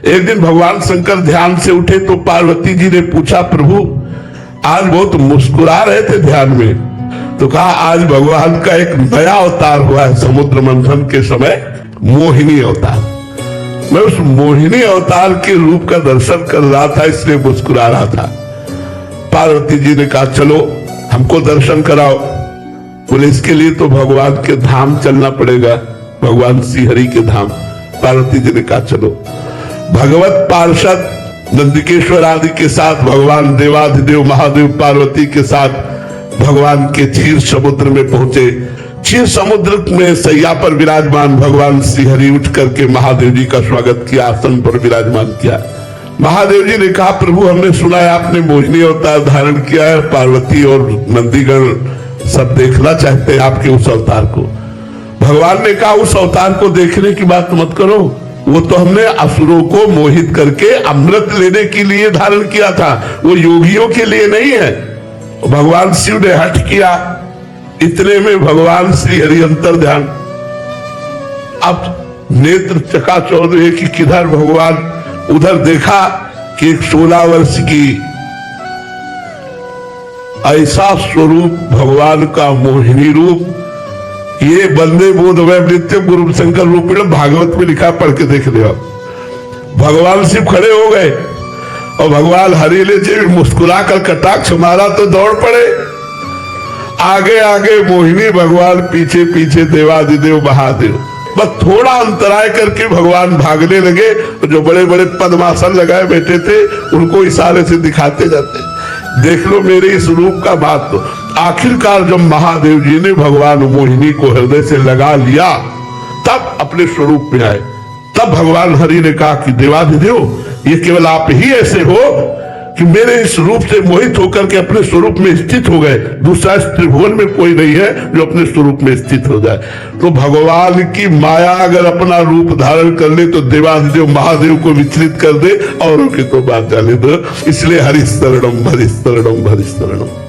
एक दिन भगवान शंकर ध्यान से उठे तो पार्वती जी ने पूछा, प्रभु आज बहुत मुस्कुरा रहे थे ध्यान में। तो कहा आज भगवान का एक नया अवतार हुआ है समुद्र मंथन के समय, मोहिनी अवतार। मैं उस मोहिनी अवतार के रूप का दर्शन कर रहा था, इसलिए मुस्कुरा रहा था। पार्वती जी ने कहा चलो हमको दर्शन कराओ। बोले इसके लिए तो भगवान के धाम चलना पड़ेगा, भगवान श्री हरि के धाम। पार्वती जी ने कहा चलो। भगवत पार्षद नंदिकेश्वर आदि के साथ भगवान देवाधिदेव महादेव पार्वती के साथ भगवान के क्षीर समुद्र में पहुंचे। क्षीर समुद्र में सैया पर विराजमान भगवान श्री हरि उठ करके महादेव जी का स्वागत किया, आसन पर विराजमान किया। महादेव जी ने कहा प्रभु हमने सुना है आपने मोहिनी अवतार धारण किया है, पार्वती और नंदीगण सब देखना चाहते हैं आपके उस अवतार को। भगवान ने कहा उस अवतार को देखने की बात मत करो, वो तो हमने असुरों को मोहित करके अमृत लेने के लिए धारण किया था, वो योगियों के लिए नहीं है। भगवान शिव ने हट किया, इतने में भगवान श्री हरि अंतर ध्यान। अब नेत्र चकाचौंध है कि किधर भगवान, उधर देखा कि एक 16 वर्ष की ऐसा स्वरूप भगवान का मोहिनी रूप, ये बंदे बोधवय नित्यम गुरु शंकर रूपिण भागवत में लिखा, पढ़ के देख लिया। भगवान शिव खड़े हो गए और भगवान हरिले जी मुस्कुरा कर कटाक्ष मारा तो दौड़ पड़े। आगे आगे मोहिनी भगवान, पीछे पीछे देवाधिदेव महादेव। बस थोड़ा अंतराय करके भगवान भागने लगे। जो बड़े बड़े पद्मासन लगाए बैठे थे उनको इशारे से दिखाते जाते, देख लो मेरे इस रूप का बात। तो आखिरकार जब महादेव जी ने भगवान मोहिनी को हृदय से लगा लिया तब अपने स्वरूप में आए। तब भगवान हरि ने कहा कि देवाधिदेव ये केवल आप ही ऐसे हो कि मेरे इस रूप से मोहित होकर के अपने स्वरूप में स्थित हो गए। दूसरा इस त्रिभुवन में कोई नहीं है जो अपने स्वरूप में स्थित हो जाए। तो भगवान की माया अगर अपना रूप धारण कर ले तो देवाधिदेव महादेव को विचलित कर दे और उनकी तो बात जाने दो। इसलिए हरिशरणम हरिशरणम हरिशरणम।